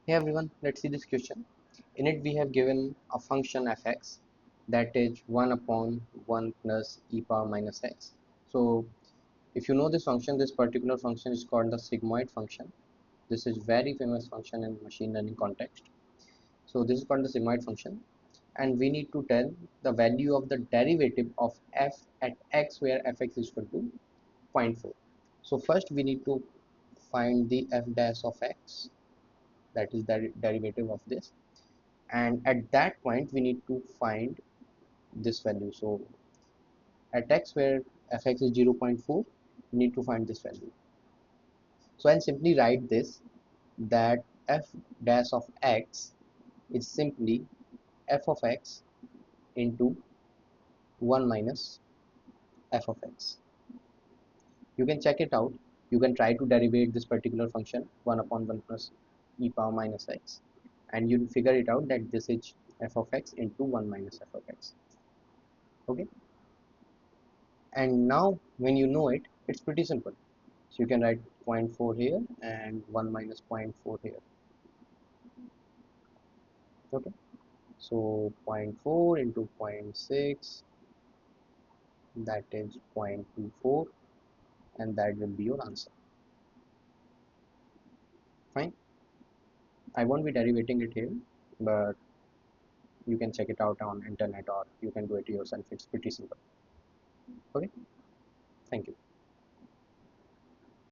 Hey everyone, let's see this question. In it we have given a function fx that is 1 upon 1 plus e power minus x. So if you know this function, this particular function is called the sigmoid function. This is very famous function in machine learning context. So this is called the sigmoid function, and we need to tell the value of the derivative of f at x where fx is equal to zero point 0.4. So first we need to find the f dash of x, that is the derivative of this, and at that point we need to find this value. So at x where fx is 0 0.4, we need to find this value. So I'll simply write this, that f dash of x is simply f of x into 1 minus f of x. You can check it out. You can try to derivate this particular function 1 upon 1 plus e power minus x, and you'll figure it out that this is f of x into 1 minus f of x. Okay, and now when you know it, it's pretty simple. So you can write zero point 0.4 here and 1 minus zero point 0.4 here. Okay, so zero point 0.4 into 0.6, that is 0.24, and that will be your answer. Fine. I won't be derivating it here, but you can check it out on internet or you can do it yourself. It's pretty simple. Okay, thank you.